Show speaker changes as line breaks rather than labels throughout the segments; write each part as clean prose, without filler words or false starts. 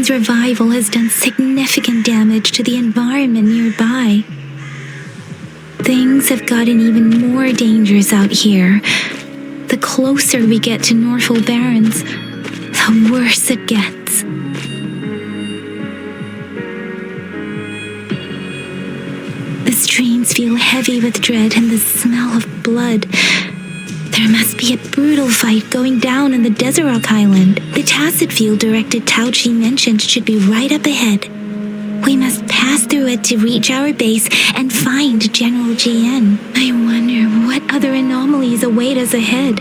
Wuthering's revival has done significant damage to the environment nearby. Things have gotten even more dangerous out here. The closer we get to Norfolk Barrens, the worse it gets. The streams feel heavy with dread and the smell of blood. There must be a brutal fight going down in the Desert Rock Island. The Tacit Field Director Tauchi mentioned should be right up ahead. We must pass through it to reach our base and find General Jiyan. I wonder what other anomalies await us ahead.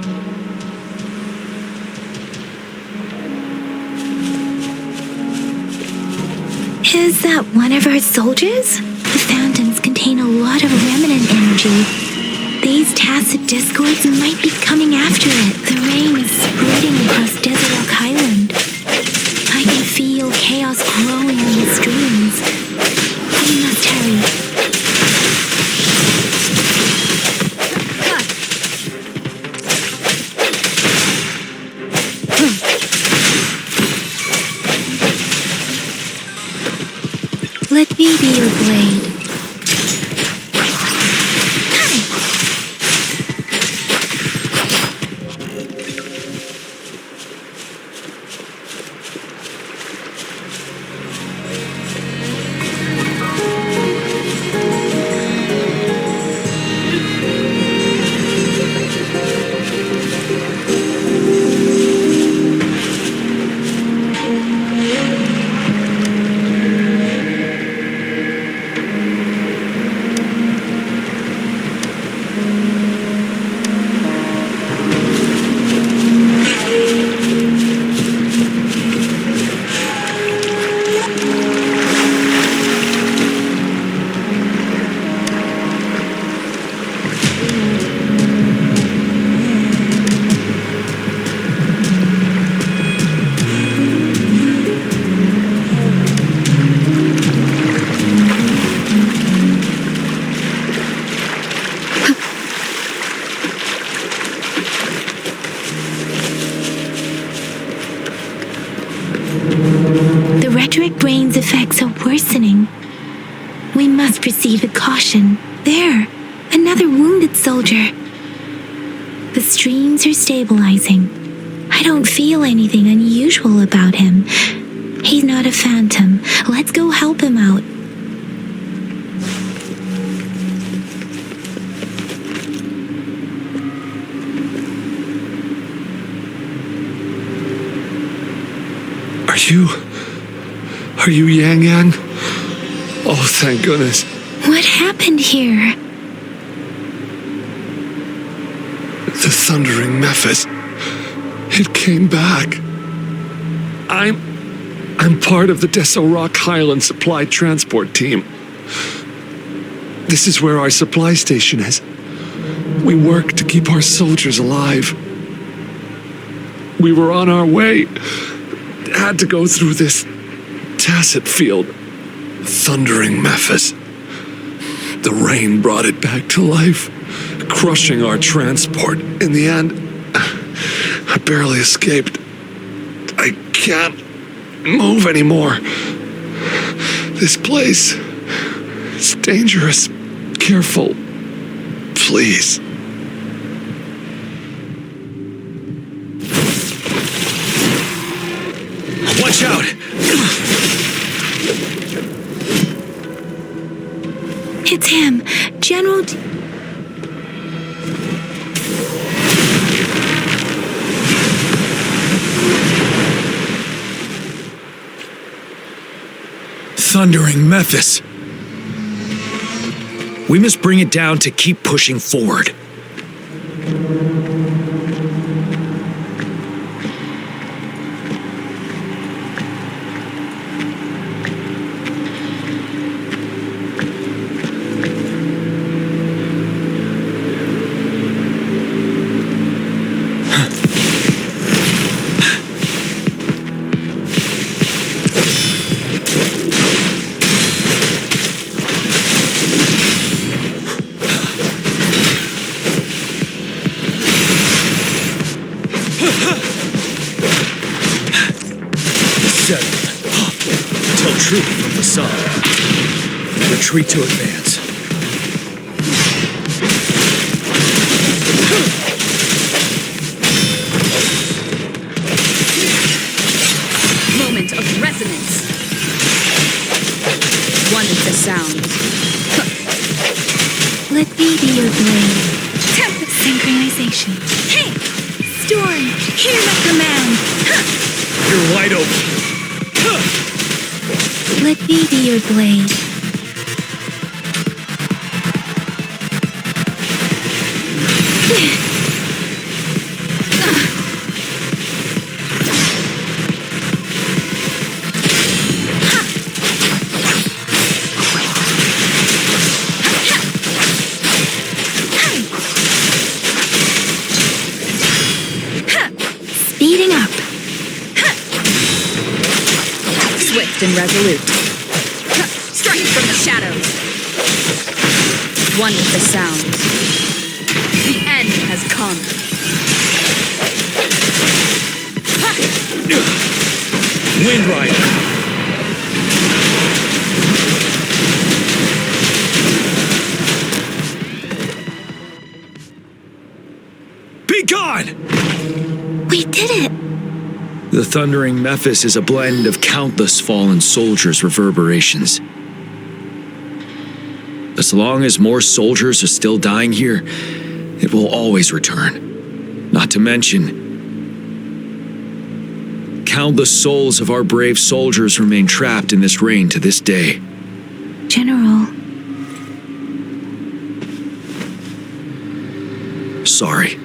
Is that one of our soldiers? The phantoms contain a lot of remnant energy. These tacit discords might be coming after it. The rain is spreading across Desert Rock Island. I can feel chaos growing in the streams. We must hurry. Let me be your blade. Brain's effects are worsening. We must proceed with caution. There, another wounded soldier. The streams are stabilizing. I don't feel anything unusual about him. He's not a phantom. Let's go help him out.
Are you Yang Yang? Oh, thank goodness.
What happened here?
The thundering Memphis. It came back. I'm part of the Desert Rock Highland Supply Transport Team. This is where our supply station is. We work to keep our soldiers alive. We were on our way. Had to go through this Tacit Field. Thundering Memphis. The rain brought it back to life, crushing our transport. In the end, I barely escaped. I can't move anymore. This place is dangerous. Careful, please.
Watch out!
It's him, General
Thundering Memphis. We must bring it down to keep pushing forward. truth from the sun. Retreat to advance.
Moment of resonance. One with the sound.
Let me be your blade. Synchronization. Hey! Storm! Hear my command!
You're wide open.
Let me be your blade. Speeding up.
Swift and resolute. Strike from the shadows. One with the sound. The end has come.
Wind Rider. Be gone!
We did it!
The thundering Memphis is a blend of countless fallen soldiers' reverberations. As long as more soldiers are still dying here, it will always return. Not to mention, countless souls of our brave soldiers remain trapped in this rain to this day.
General.
Sorry.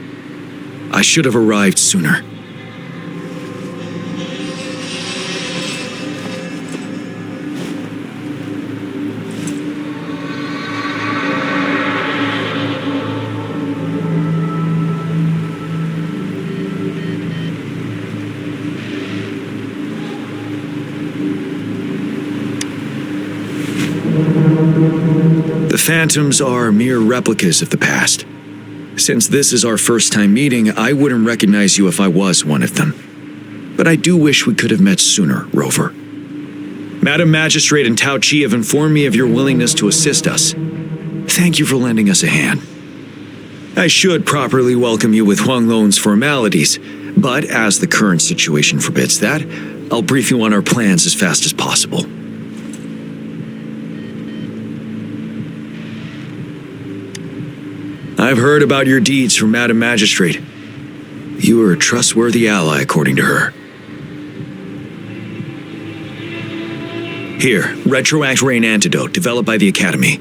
I should have arrived sooner. The phantoms are mere replicas of the past. Since this is our first time meeting, I wouldn't recognize you if I was one of them. But I do wish we could have met sooner, Rover. Madam Magistrate and Tao Chi have informed me of your willingness to assist us. Thank you for lending us a hand. I should properly welcome you with Huang Lon's formalities, but as the current situation forbids that, I'll brief you on our plans as fast as possible. I've heard about your deeds from Madam Magistrate. You are a trustworthy ally, according to her. Here, Retroact Rain Antidote, developed by the Academy.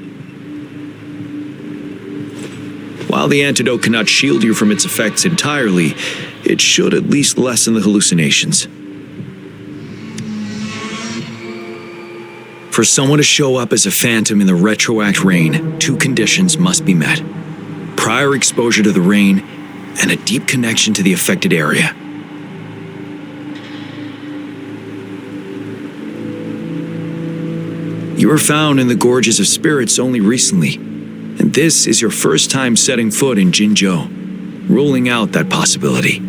While the antidote cannot shield you from its effects entirely, it should at least lessen the hallucinations. For someone to show up as a phantom in the Retroact Rain, two conditions must be met. Prior exposure to the rain, and a deep connection to the affected area. You were found in the Gorges of Spirits only recently, and this is your first time setting foot in Jinzhou, ruling out that possibility.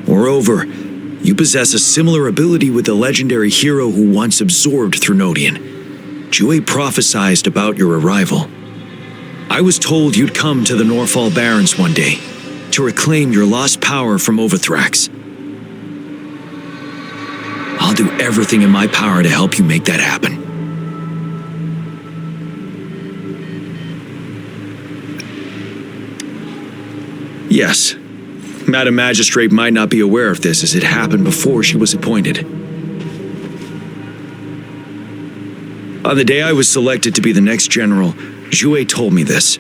Moreover, you possess a similar ability with the legendary hero who once absorbed Trenodian. Jue prophesied about your arrival. I was told you'd come to the Norfall Barrens one day, to reclaim your lost power from Ovathrax. I'll do everything in my power to help you make that happen. Yes, Madam Magistrate might not be aware of this as it happened before she was appointed. On the day I was selected to be the next general, Jue told me this.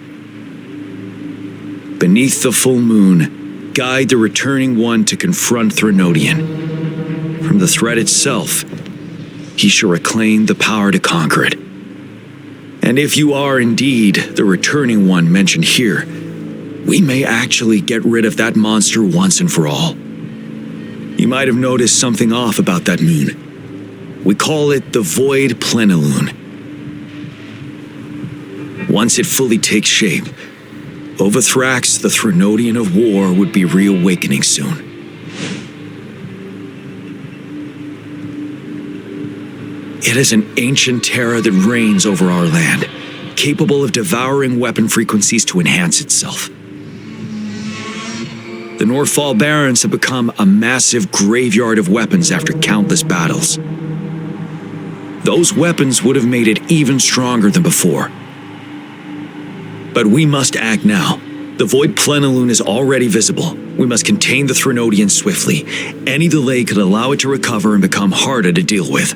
Beneath the full moon, guide the returning one to confront Trenodian. From the threat itself, he shall reclaim the power to conquer it. And if you are indeed the returning one mentioned here, we may actually get rid of that monster once and for all. You might have noticed something off about that moon. We call it the Void Plenilune. Once it fully takes shape, Ovathrax, the Trenodian of War, would be reawakening soon. It is an ancient terror that reigns over our land, capable of devouring weapon frequencies to enhance itself. The Northfall Barrens have become a massive graveyard of weapons after countless battles. Those weapons would have made it even stronger than before. But we must act now. The Void Plenilune is already visible. We must contain the Trenodian swiftly. Any delay could allow it to recover and become harder to deal with.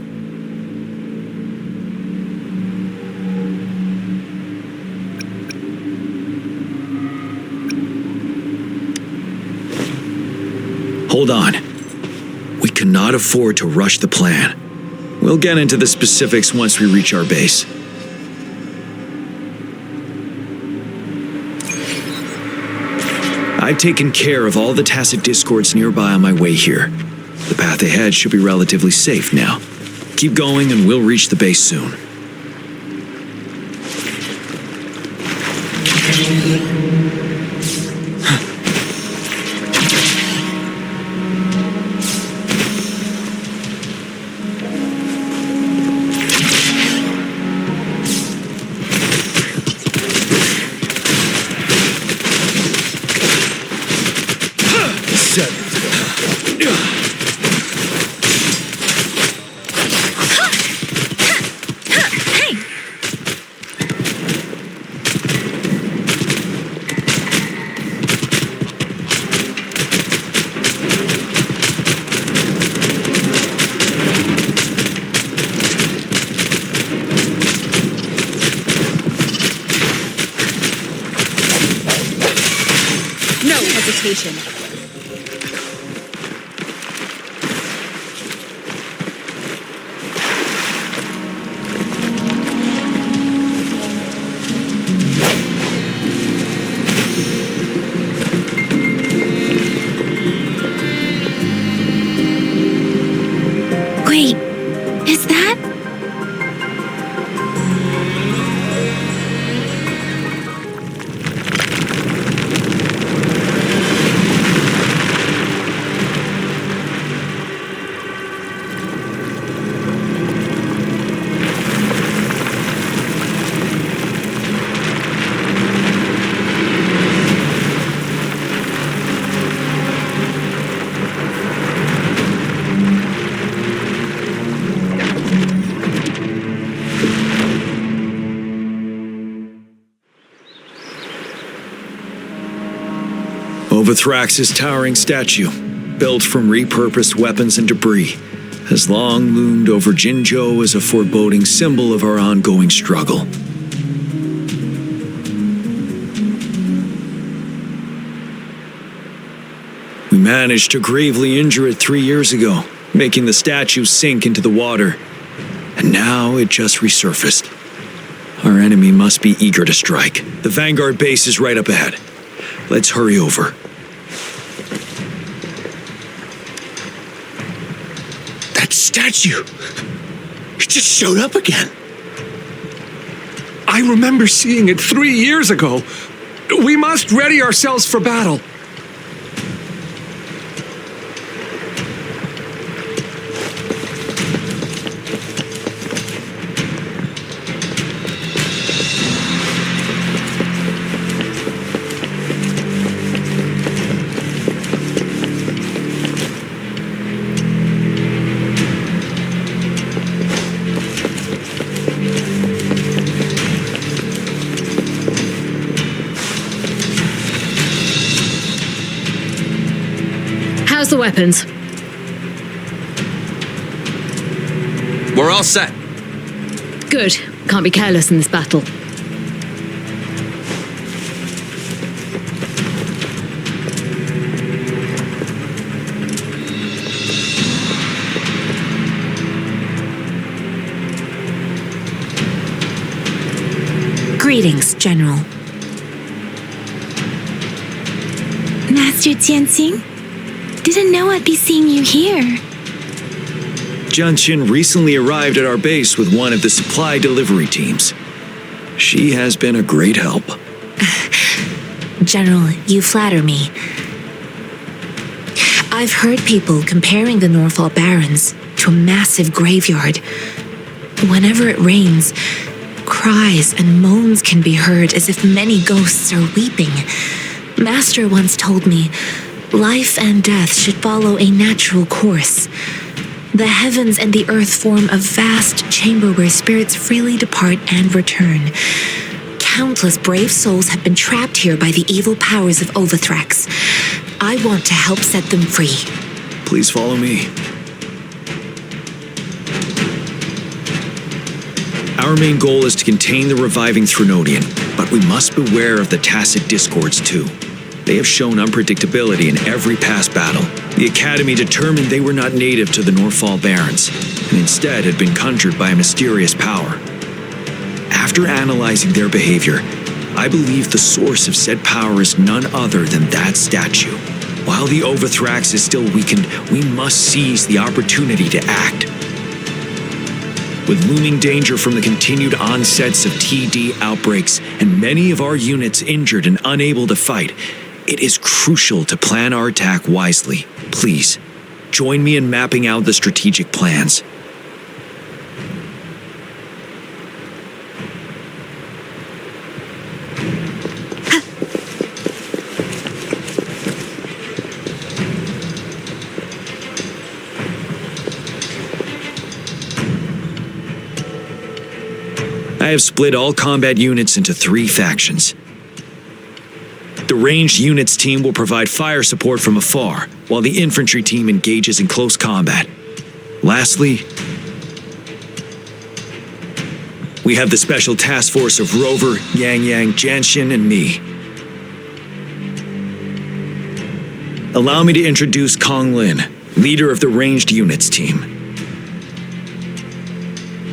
Hold on. We cannot afford to rush the plan. We'll get into the specifics once we reach our base. I've taken care of all the tacit discords nearby on my way here. The path ahead should be relatively safe now. Keep going and we'll reach the base soon.
Hesitation.
Wait, is that?
Ovathrax's towering statue, built from repurposed weapons and debris, has long loomed over Jinzhou as a foreboding symbol of our ongoing struggle. We managed to gravely injure it 3 years ago, making the statue sink into the water. And now it just resurfaced. Our enemy must be eager to strike. The Vanguard base is right up ahead. Let's hurry over.
That statue! It just showed up again. I remember seeing it 3 years ago. We must ready ourselves for battle.
How's the weapons?
We're all set.
Good. Can't be careless in this battle.
Greetings, General. Master Tianxing? Didn't know I'd be seeing you here.
Jiyan recently arrived at our base with one of the supply delivery teams. She has been a great help.
General, you flatter me. I've heard people comparing the Northfall Barrens to a massive graveyard.
Whenever it rains, cries and moans can be heard as if many ghosts are weeping. Master once told me, life and death should follow a natural course. The heavens and the earth form a vast chamber where spirits freely depart and return. Countless brave souls have been trapped here by the evil powers of Ovathrax. I want to help set them free.
Please follow me. Our main goal is to contain the reviving Trenodian, but we must beware of the tacit discords too. They have shown unpredictability in every past battle. The Academy determined they were not native to the Norfall Barrens, and instead had been conjured by a mysterious power. After analyzing their behavior, I believe the source of said power is none other than that statue. While the Ovathrax is still weakened, we must seize the opportunity to act. With looming danger from the continued onsets of TD outbreaks and many of our units injured and unable to fight, it is crucial to plan our attack wisely. Please, join me in mapping out the strategic plans. I have split all combat units into 3 factions. The ranged units team will provide fire support from afar, while the infantry team engages in close combat. Lastly, we have the special task force of Rover, Yang, Janshin, and me. Allow me to introduce Kong Lin, leader of the ranged units team.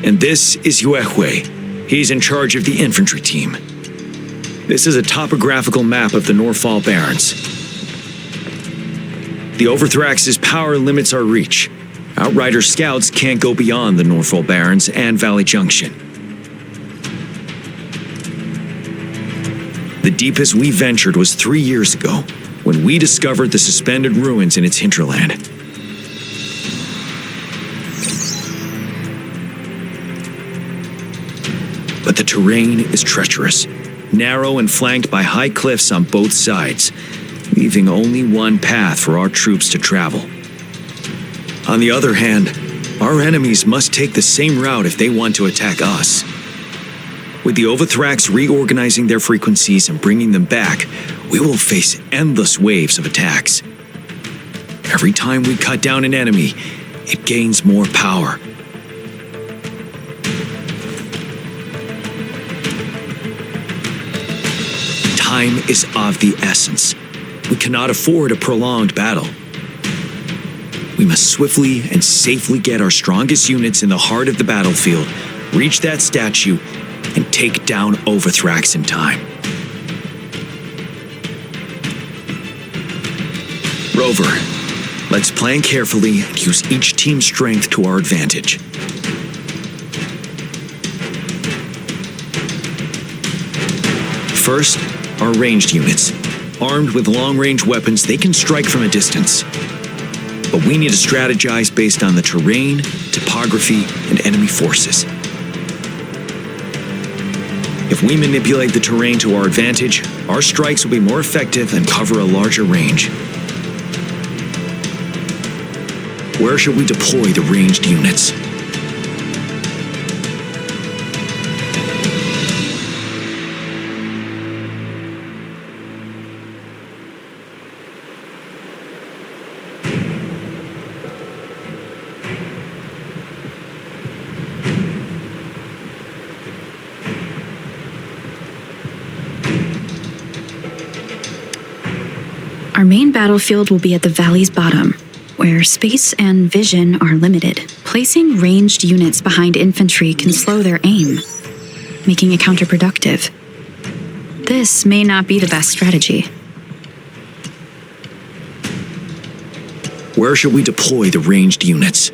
And this is Yue Hui. He's in charge of the infantry team. This is a topographical map of the Norfall Barrens. The Ovathrax's power limits our reach. Outrider scouts can't go beyond the Norfall Barrens and Valley Junction. The deepest we ventured was 3 years ago, when we discovered the suspended ruins in its hinterland. But the terrain is treacherous, narrow and flanked by high cliffs on both sides, leaving only one path for our troops to travel. On the other hand, our enemies must take the same route if they want to attack us. With the Ovathrax reorganizing their frequencies and bringing them back, we will face endless waves of attacks. Every time we cut down an enemy, it gains more power. Time is of the essence. We cannot afford a prolonged battle. We must swiftly and safely get our strongest units in the heart of the battlefield, reach that statue, and take down Ovathrax in time. Rover, let's plan carefully and use each team's strength to our advantage. First, our ranged units. Armed with long-range weapons, they can strike from a distance. But we need to strategize based on the terrain, topography, and enemy forces. If we manipulate the terrain to our advantage, our strikes will be more effective and cover a larger range. Where should we deploy the ranged units?
Our main battlefield will be at the valley's bottom, where space and vision are limited. Placing ranged units behind infantry can slow their aim, making it counterproductive. This may not be the best strategy.
Where should we deploy the ranged units?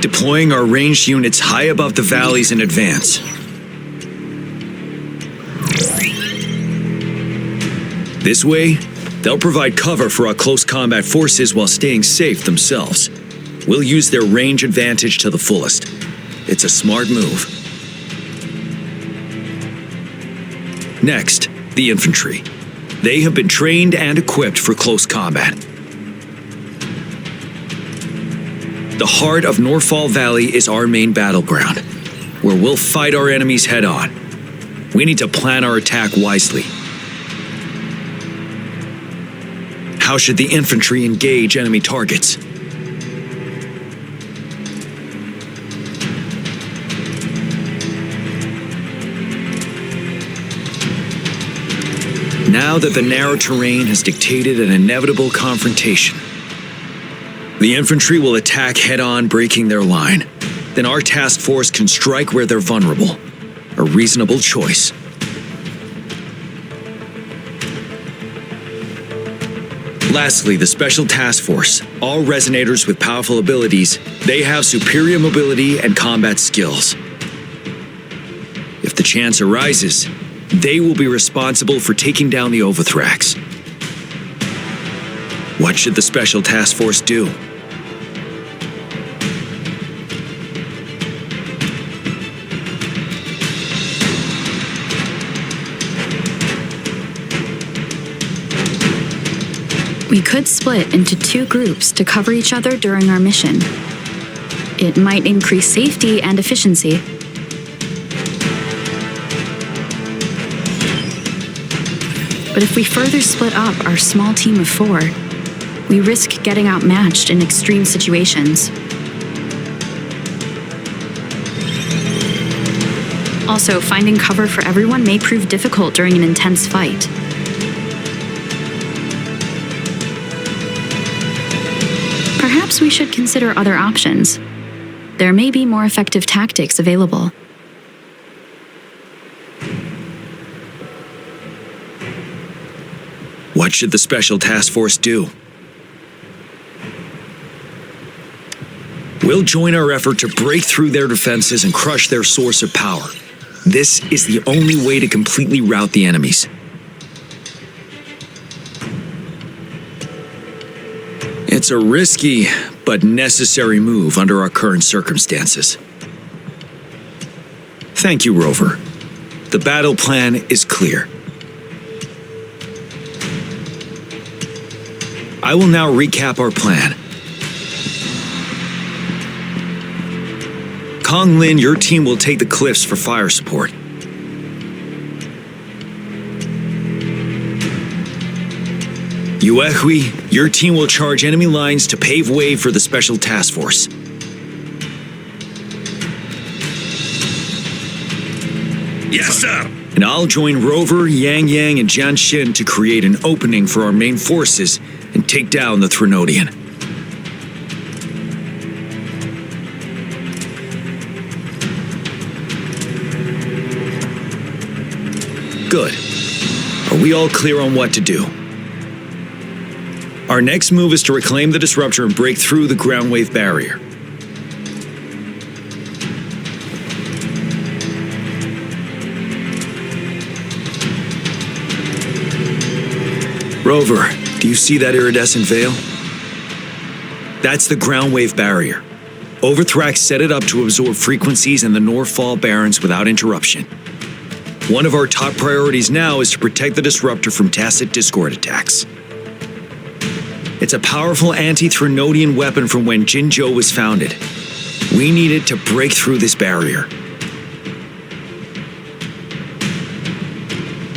Deploying our ranged units high above the valleys in advance. This way, They'll provide cover for our close combat forces while staying safe themselves. We'll use their range advantage to the fullest. It's a smart move. Next, the infantry. They have been trained and equipped for close combat. The heart of Norfall Valley is our main battleground, where we'll fight our enemies head-on. We need to plan our attack wisely. How should the infantry engage enemy targets? Now that the narrow terrain has dictated an inevitable confrontation, the infantry will attack head-on, breaking their line. Then our task force can strike where they're vulnerable. A reasonable choice. Lastly, the Special Task Force. All resonators with powerful abilities, they have superior mobility and combat skills. If the chance arises, they will be responsible for taking down the Ovathrax. What should the Special Task Force do?
We could split into 2 groups to cover each other during our mission. It might increase safety and efficiency. But if we further split up our small team of 4, we risk getting outmatched in extreme situations. Also, finding cover for everyone may prove difficult during an intense fight. Perhaps we should consider other options. There may be more effective tactics available.
What should the Special Task Force do? We'll join our effort to break through their defenses and crush their source of power. This is the only way to completely rout the enemies. It's a risky but necessary move under our current circumstances. Thank you, Rover. The battle plan is clear. I will now recap our plan. Kong Lin, your team will take the cliffs for fire support. Yuehui, your team will charge enemy lines to pave way for the Special Task Force.
Yes, sir.
And I'll join Rover, Yang Yang, and Jian Xin to create an opening for our main forces and take down the Trenodian. Good. Are we all clear on what to do? Our next move is to reclaim the disruptor and break through the ground wave barrier. Rover, do you see that iridescent veil? That's the ground wave barrier. Ovathrax set it up to absorb frequencies in the Norfall Barrens without interruption. One of our top priorities now is to protect the disruptor from tacit discord attacks. It's a powerful anti-Trenodian weapon from when Jinzhou was founded. We need it to break through this barrier.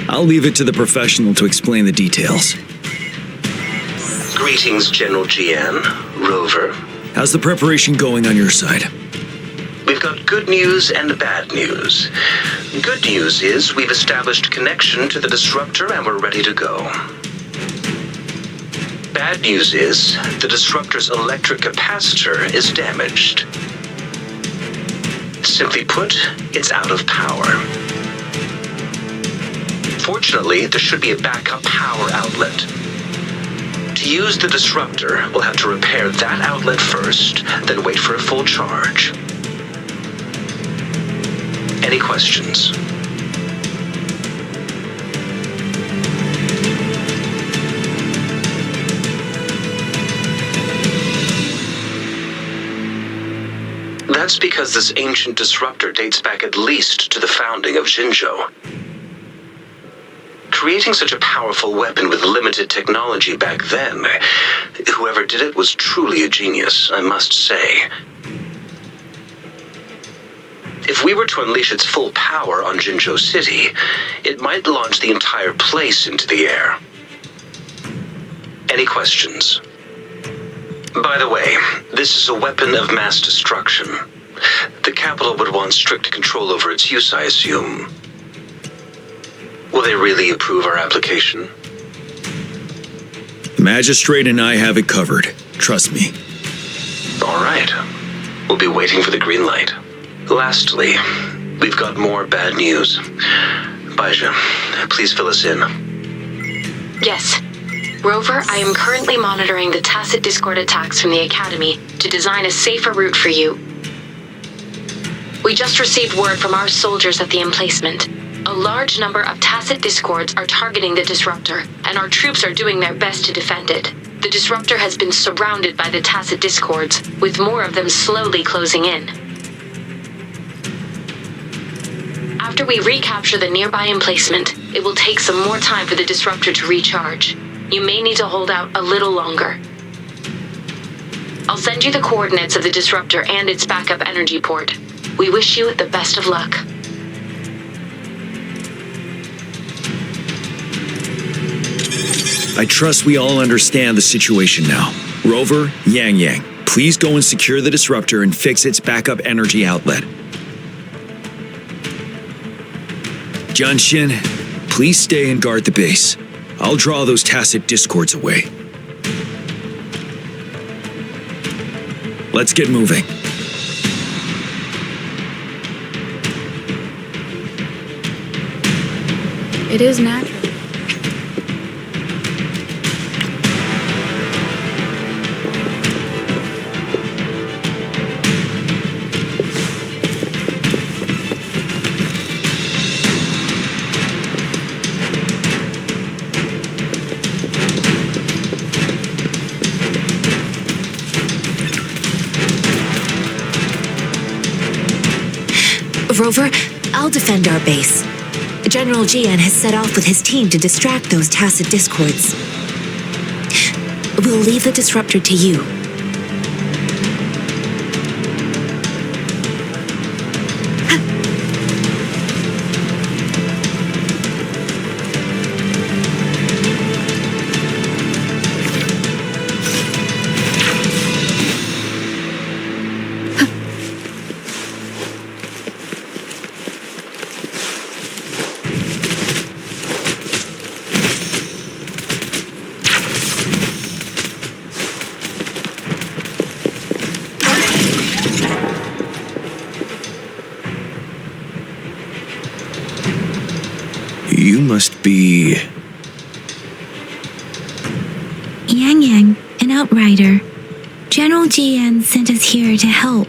I'll leave it to the professional to explain the details.
Greetings, General Jiyan, Rover.
How's the preparation going on your side?
We've got good news and bad news. Good news is we've established connection to the disruptor and we're ready to go. Bad news is the disruptor's electric capacitor is damaged. Simply put, it's out of power. Fortunately, there should be a backup power outlet. To use the disruptor, we'll have to repair that outlet first, then wait for a full charge. Any questions? That's because this ancient disruptor dates back at least to the founding of Jinzhou. Creating such a powerful weapon with limited technology back then, whoever did it was truly a genius, I must say. If we were to unleash its full power on Jinzhou City, it might launch the entire place into the air. Any questions? By the way, this is a weapon of mass destruction. The capital would want strict control over its use, I assume. Will they really approve our application?
The magistrate and I have it covered. Trust me.
All right. We'll be waiting for the green light. Lastly, we've got more bad news. Baija, please fill us in.
Yes. Rover, I am currently monitoring the tacit discord attacks from the Academy to design a safer route for you. We just received word from our soldiers at the emplacement. A large number of tacit discords are targeting the disruptor, and our troops are doing their best to defend it. The disruptor has been surrounded by the tacit discords, with more of them slowly closing in. After we recapture the nearby emplacement, it will take some more time for the disruptor to recharge. You may need to hold out a little longer. I'll send you the coordinates of the disruptor and its backup energy port. We wish you the best of luck.
I trust we all understand the situation now. Rover, Yang, please go and secure the disruptor and fix its backup energy outlet. Jiyan, please stay and guard the base. I'll draw those tacit discords away. Let's get moving.
It is natural.
Rover, I'll defend our base. General Jiyan has set off with his team to distract those tacit discords. We'll leave the disruptor to you.
You must be...
Yang, an outrider. General Jiyan sent us here to help.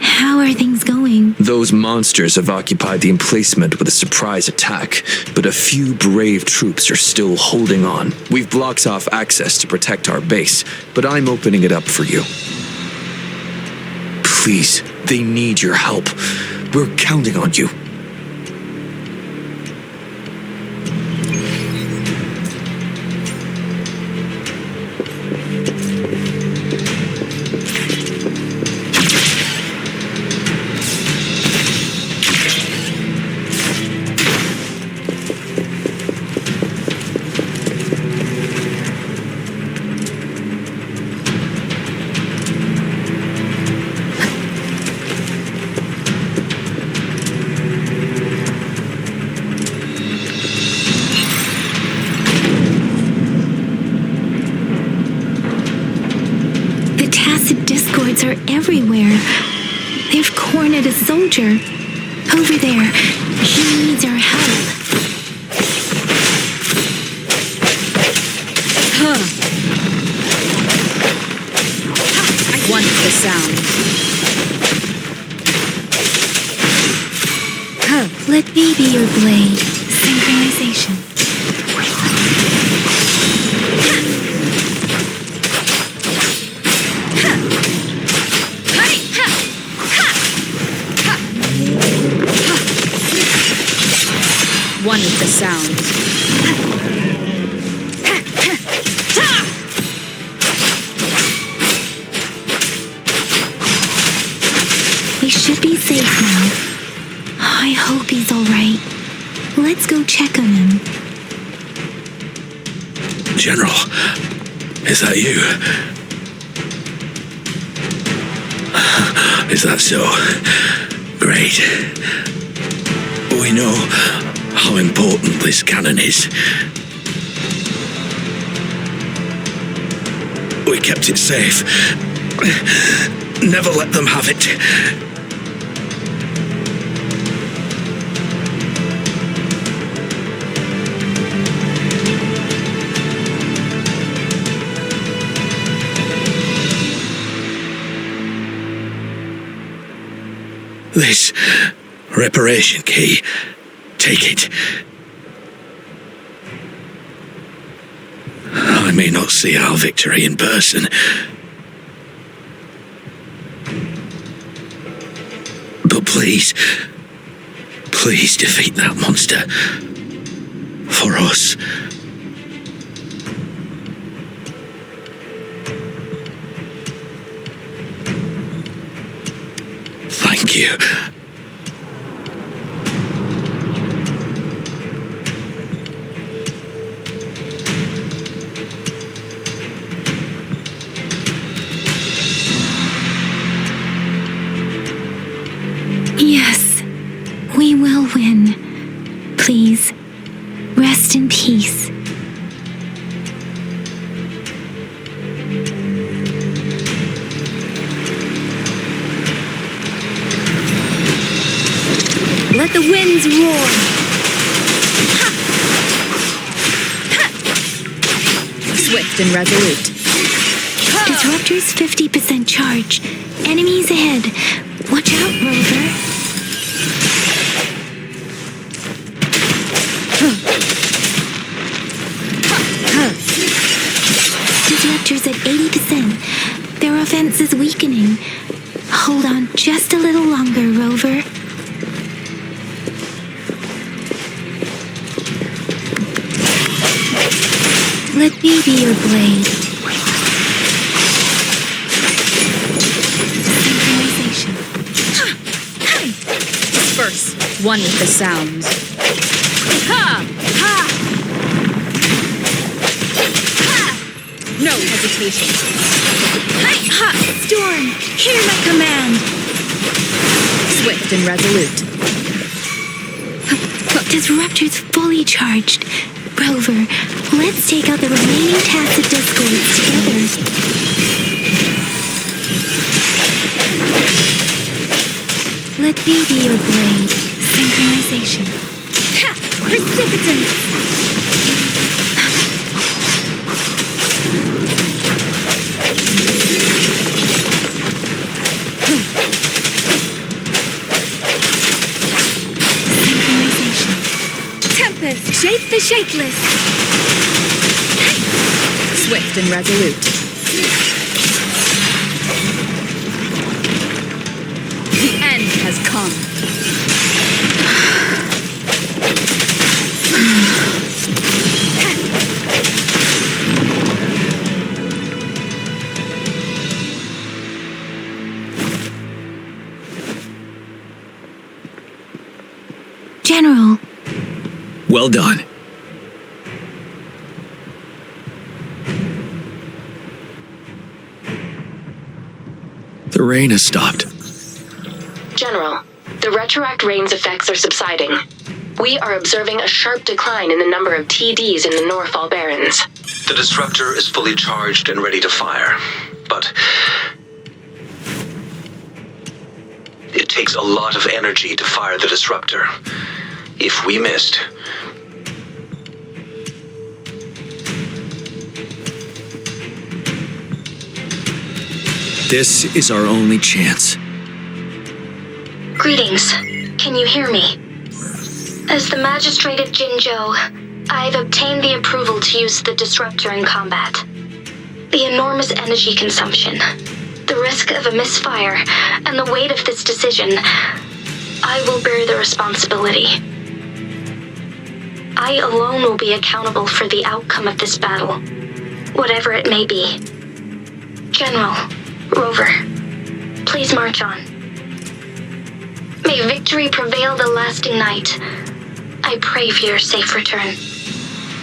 How are things going?
Those monsters have occupied the emplacement with a surprise attack, but a few brave troops are still holding on. We've blocked off access to protect our base, but I'm opening it up for you. Please, they need your help. We're counting on you.
Are everywhere. They've cornered a soldier. Over there. He needs our help.
I want the sound.
Let me be your blade. Synchronization.
with the sounds.
We should be safe now. I hope he's alright. Let's go check on him.
General, is that you? Is that so? Great. We know how important this cannon is. We kept it safe. Never let them have it. This reparation key. Take it. I may not see our victory in person, but please defeat that monster. For us. Thank you.
Yes, we will win. Please, rest in peace.
Let the winds roar! Ha! Ha! Swift and resolute.
Disruptor's 50% charge. Enemies ahead. Watch out, Rover. Disruptor's at 80%. Their offense is weakening. Hold on just a little longer, Rover. Let me be your blade. Synchronization.
Disperse, one with the sounds. Ha! Ha! Ha! No hesitation. Ha! Storm, hear my command. Swift and resolute.
Disruptor's fully charged. Rover, let's take out the remaining tacit discords together. Let me be your blade. Synchronization.
Ha! Precipitant!
Shape the shapeless.
Swift and resolute. The end has come.
General.
Well done. The rain has stopped.
General, the retroact rain's effects are subsiding. We are observing a sharp decline in the number of TDs in the Northall Barrens.
The disruptor is fully charged and ready to fire, but it takes a lot of energy to fire the disruptor. If we missed,
This is our only chance.
Greetings. Can you hear me? As the Magistrate of Jinzhou, I've obtained the approval to use the disruptor in combat. The enormous energy consumption, the risk of a misfire, and the weight of this decision, I will bear the responsibility. I alone will be accountable for the outcome of this battle, whatever it may be. General, Rover, please march on. May victory prevail the lasting night. I pray for your safe return.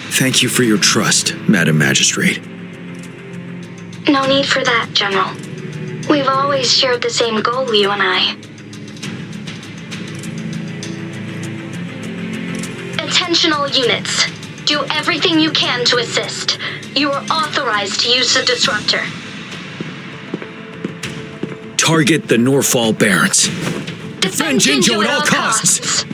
Thank you for your trust, Madam Magistrate.
No need for that, General. We've always shared the same goal, you and I. Attentional units, do everything you can to assist. You are authorized to use the disruptor.
Target the Norfall Barrens.
Defend Jinjo at all costs.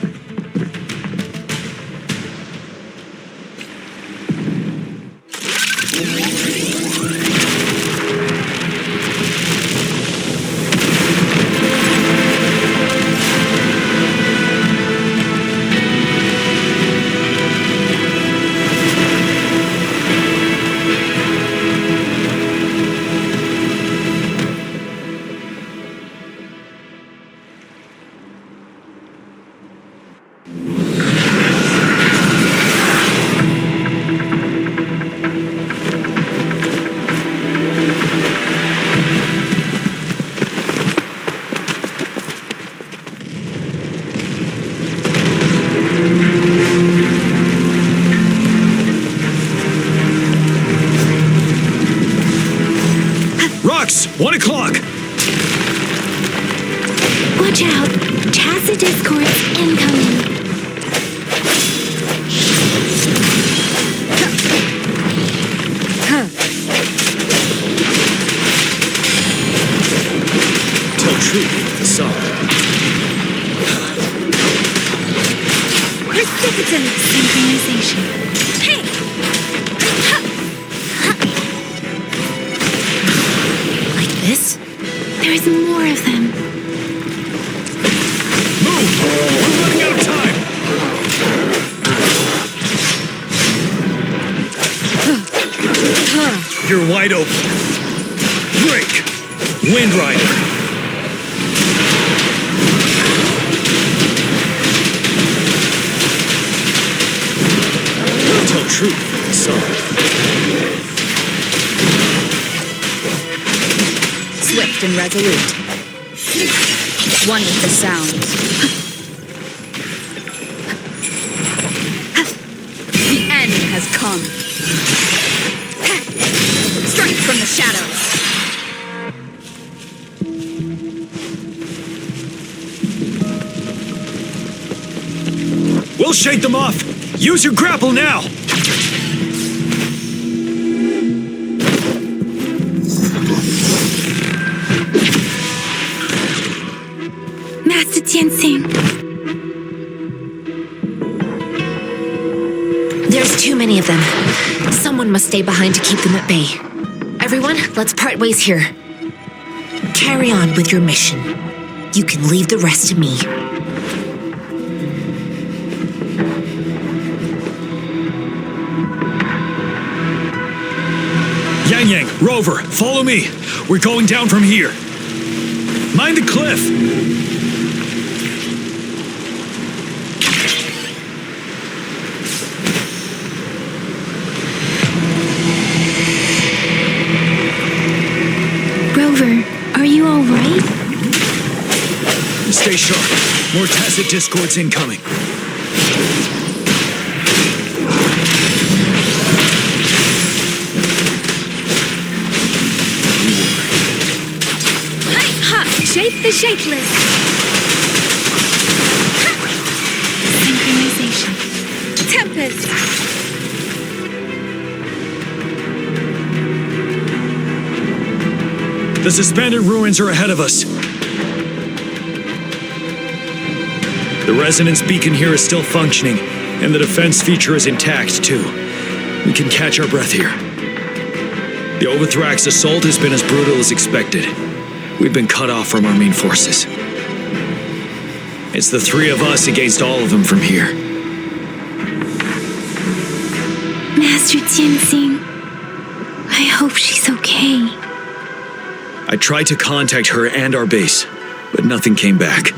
Rocks, 1 o'clock.
Watch out! Tacit discords incoming.
Tell truth with the song.
Precipitant synchronization. Hey! Like this? There's more of them.
Move! We're running out of time! You're wide open. Break! Wind Rider! Tell truth with the song.
Swift and resolute. One with the sound. The end has come. Strike from the shadows.
We'll shake them off! Use your grapple now!
Master Tianxing.
There's too many of them. Someone must stay behind to keep them at bay. Everyone, let's part ways here. Carry on with your mission. You can leave the rest to me.
Yang, Rover, follow me. We're going down from here. Mind the cliff.
Rover, are you all right?
Stay sharp. More tacit discords incoming.
Shape the shapeless. Synchronization. Tempest.
The suspended ruins are ahead of us. The resonance beacon here is still functioning, and the defense feature is intact, too. We can catch our breath here. The Ovathrax assault has been as brutal as expected. We've been cut off from our main forces. It's the three of us against all of them from here.
Master Tianxing, I hope she's okay.
I tried to contact her and our base, but nothing came back.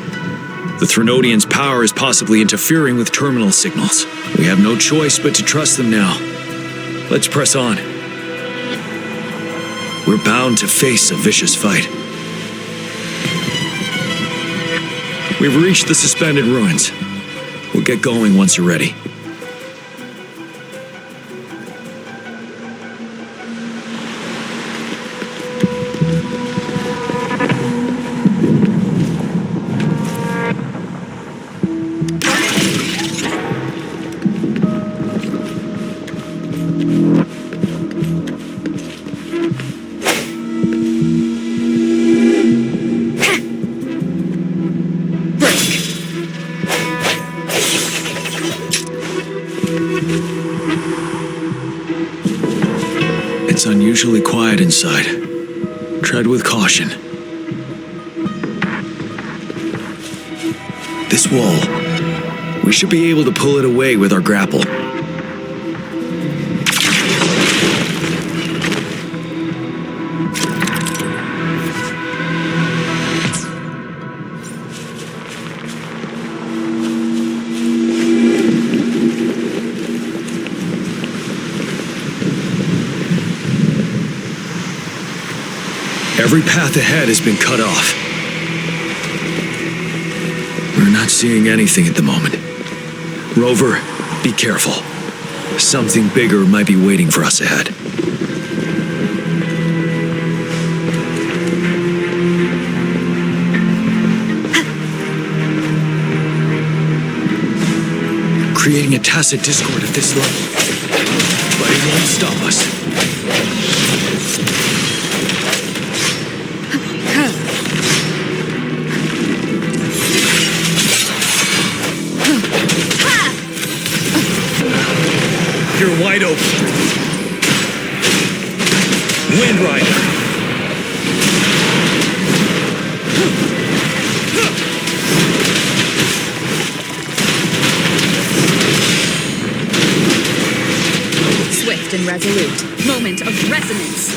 The Trenodians' power is possibly interfering with terminal signals. We have no choice but to trust them now. Let's press on. We're bound to face a vicious fight. We've reached the suspended ruins. We'll get going once you're ready. It's unusually quiet inside. Tread with caution. This wall. We should be able to pull it away with our grapple. Every path ahead has been cut off. We're not seeing anything at the moment. Rover, be careful. Something bigger might be waiting for us ahead. Creating a tacit discord at this level. But it won't stop us. You're wide open. Wind Rider.
Swift and resolute. Moment of resonance.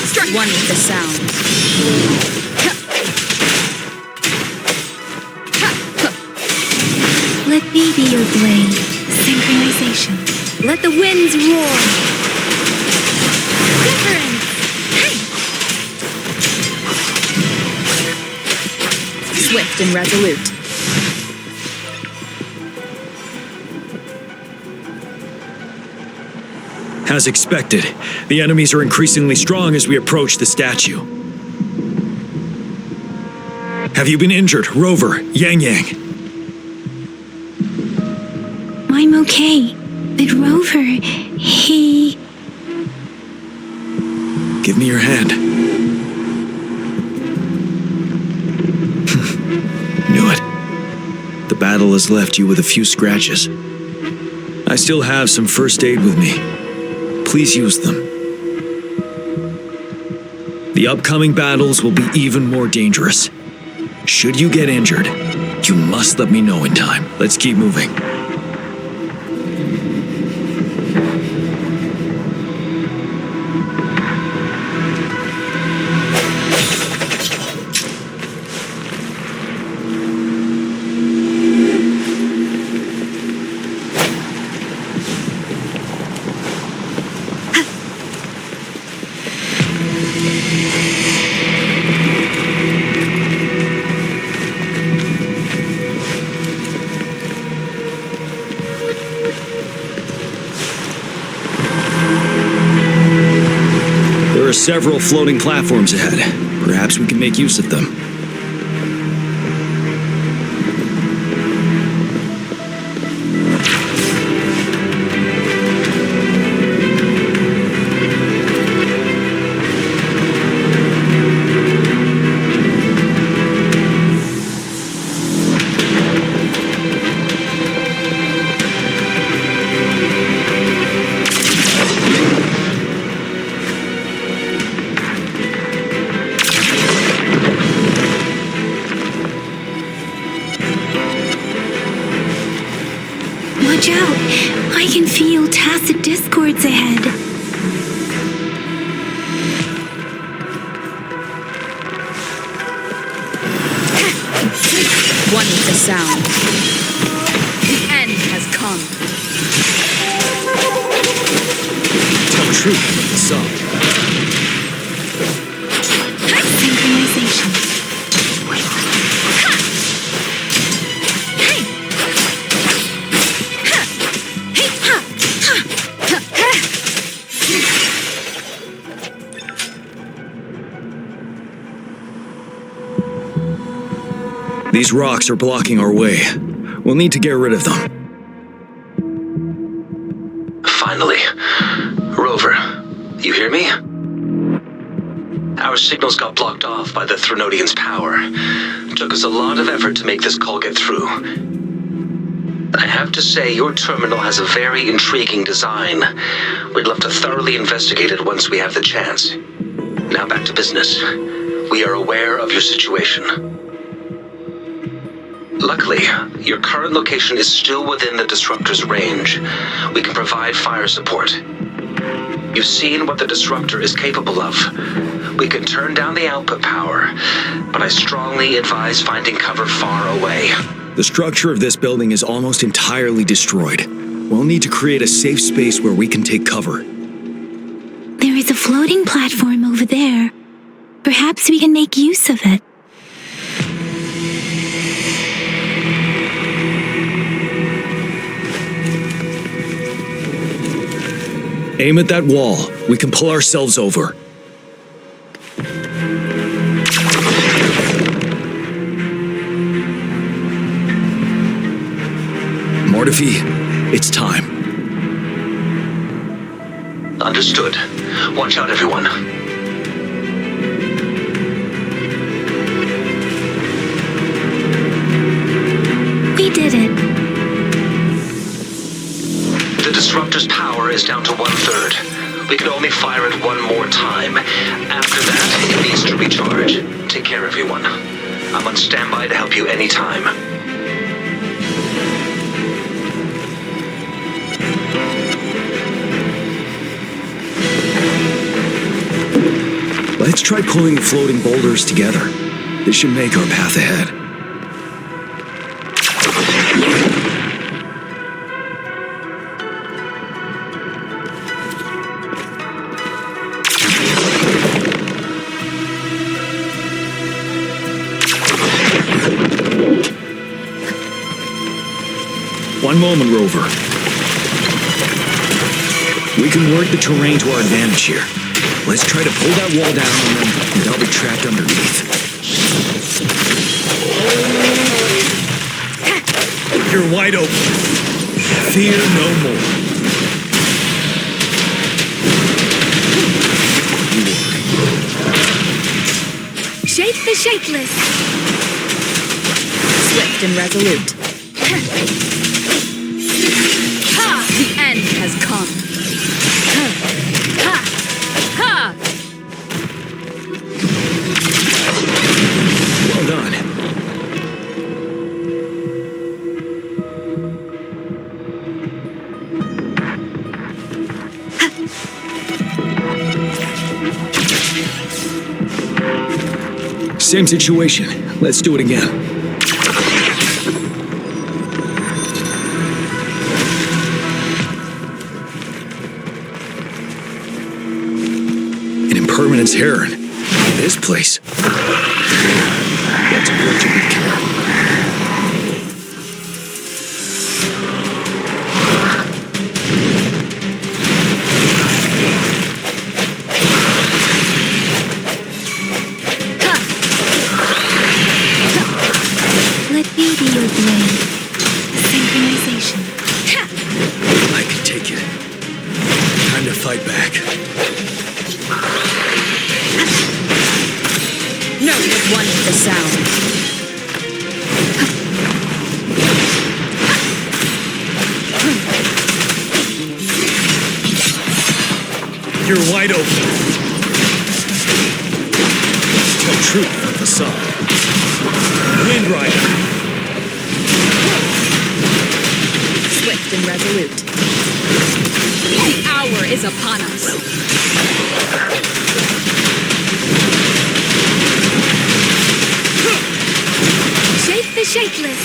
Strike one with the sound.
Let me be your blade. Synchronization. Let the winds roar. Wuthering.
Swift and resolute.
As expected, the enemies are increasingly strong as we approach the statue. Have you been injured, Rover, Yang?
I'm okay. But Rover, he...
Give me your hand. Knew it. The battle has left you with a few scratches. I still have some first aid with me. Please use them. The upcoming battles will be even more dangerous. Should you get injured, you must let me know in time. Let's keep moving. There are several floating platforms ahead. Perhaps we can make use of them.
Watch out! I can feel tacit discords ahead.
the sound. The end has come.
Tell truth from the sub.
Synchronization.
These rocks are blocking our way. We'll need to get rid of them.
Finally. Rover, you hear me? Our signals got blocked off by the Trenodian's power. Took us a lot of effort to make this call get through. I have to say, your terminal has a very intriguing design. We'd love to thoroughly investigate it once we have the chance. Now back to business. We are aware of your situation. Luckily, your current location is still within the disruptor's range. We can provide fire support. You've seen what the disruptor is capable of. We can turn down the output power, but I strongly advise finding cover far away.
The structure of this building is almost entirely destroyed. We'll need to create a safe space where we can take cover.
There is a floating platform over there. Perhaps we can make use of it.
Aim at that wall. We can pull ourselves over. Mortifi, it's time.
Understood. Watch out, everyone.
We did it.
The disruptor's power is down to 1/3. We can only fire it one more time. After that, it needs to recharge. Take care, everyone. I'm on standby to help you anytime.
Let's try pulling the floating boulders together. This should make our path ahead. One moment, Rover. We can work the terrain to our advantage here. Let's try to pull that wall down on them without being trapped underneath. You're wide open. Fear no more.
Shake the shakeless. Swift and resolute. Ha! The end has come. Ha! Ha!
Well done. Same situation. Let's do it again. An impermanence heron. This place. Let's approach it with care.
Let me be your blade. Synchronization.
I can take it. Time to fight back.
No one with the sound.
You're wide open. Tell truth from the side. Wind Rider.
Swift and resolute. The hour is upon us. Shake the shakeless.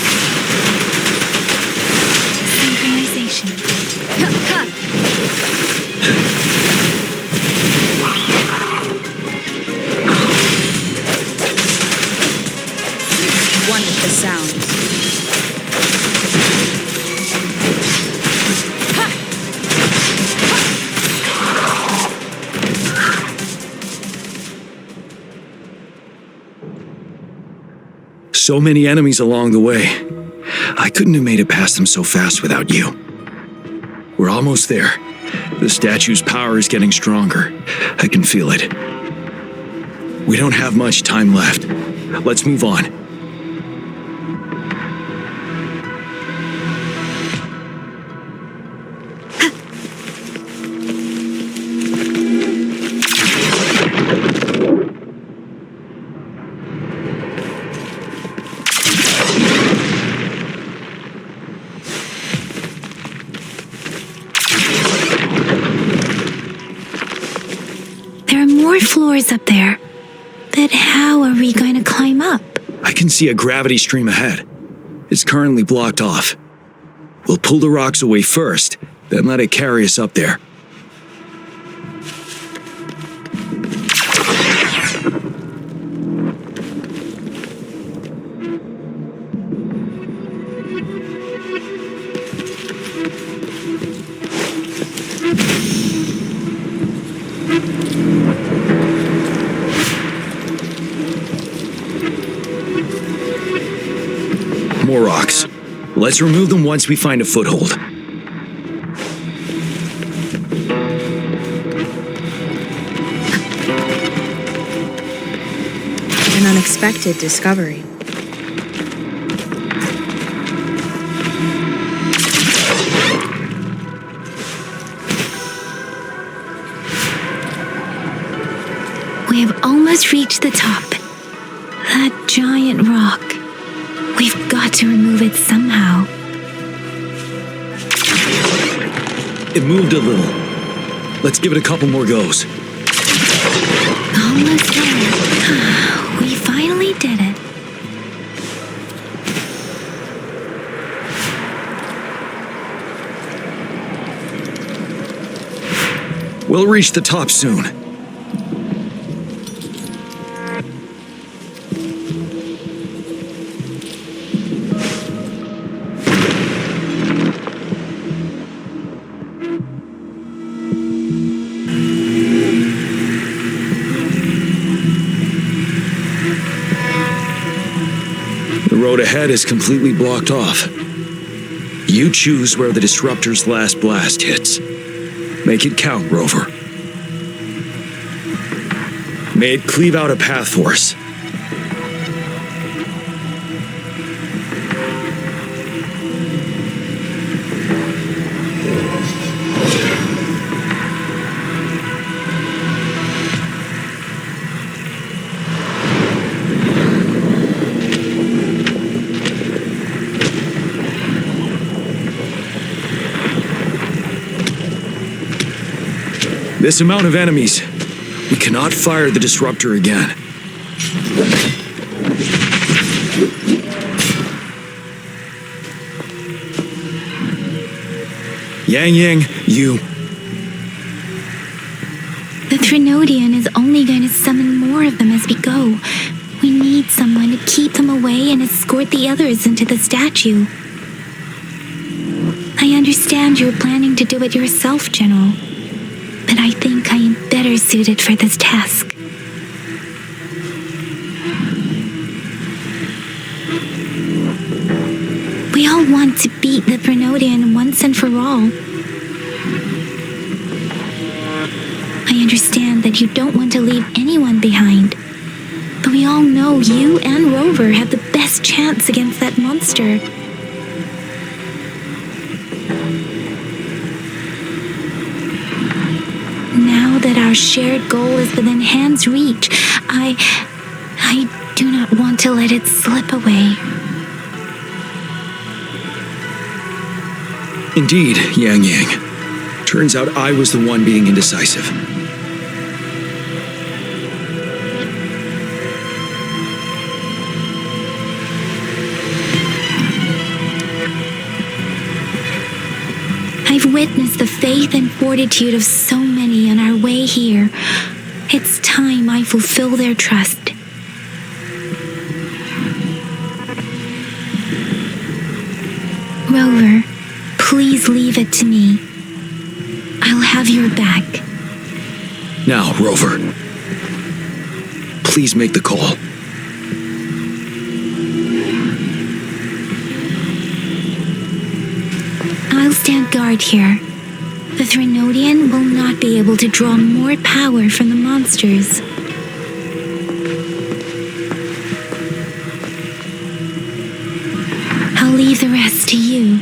So many enemies along the way. I couldn't have made it past them so fast without you. We're almost there. The statue's power is getting stronger. I can feel it. We don't have much time left. Let's move on.
Floors up there. But how are we going to climb up?
I can see a gravity stream ahead. It's currently blocked off. We'll pull the rocks away first, then let it carry us up there. More rocks. Let's remove them once we find a foothold.
An unexpected discovery.
We have almost reached the top. That giant rock. We've got to remove it somehow.
It moved a little. Let's give it a couple more goes.
Almost there. We finally did it.
We'll reach the top soon. The road ahead is completely blocked off. You choose where the disruptor's last blast hits. Make it count, Rover. May it cleave out a path for us. This amount of enemies, we cannot fire the disruptor again. Yang, you...
The Trenodian is only going to summon more of them as we go. We need someone to keep them away and escort the others into the statue. I understand you're planning to do it yourself, General. But I think I am better suited for this task. We all want to beat the Trenodian once and for all. I understand that you don't want to leave anyone behind. But we all know you and Rover have the best chance against that monster. Now that our shared goal is within hand's reach, I do not want to let it slip away.
Indeed, Yang. Turns out I was the one being indecisive.
I've witnessed the faith and fortitude of so many on our way here. It's time I fulfill their trust. Rover, please leave it to me. I'll have your back.
Now, Rover. Please make the call.
I'll stand guard here. The Trenodian will not be able to draw more power from the monsters. I'll leave the rest to you.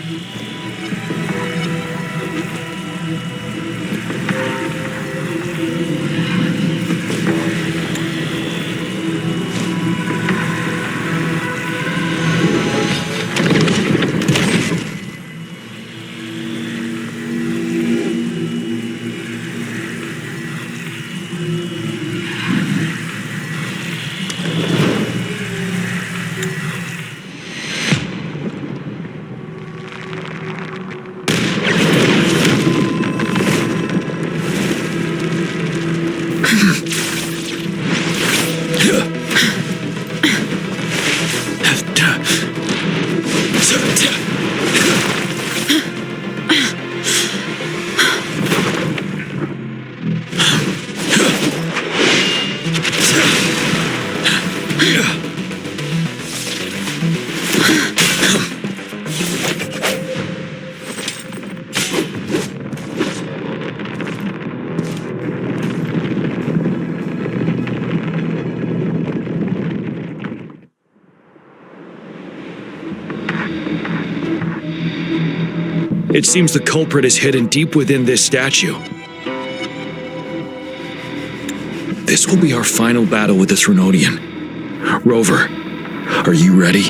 It seems the culprit is hidden deep within this statue. This will be our final battle with the Trenodian. Rover, are you ready?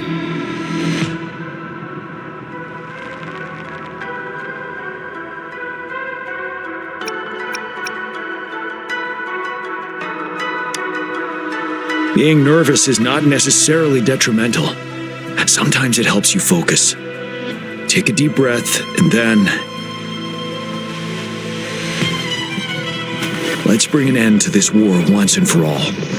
Being nervous is not necessarily detrimental. Sometimes it helps you focus. Take a deep breath, and then... let's bring an end to this war once and for all.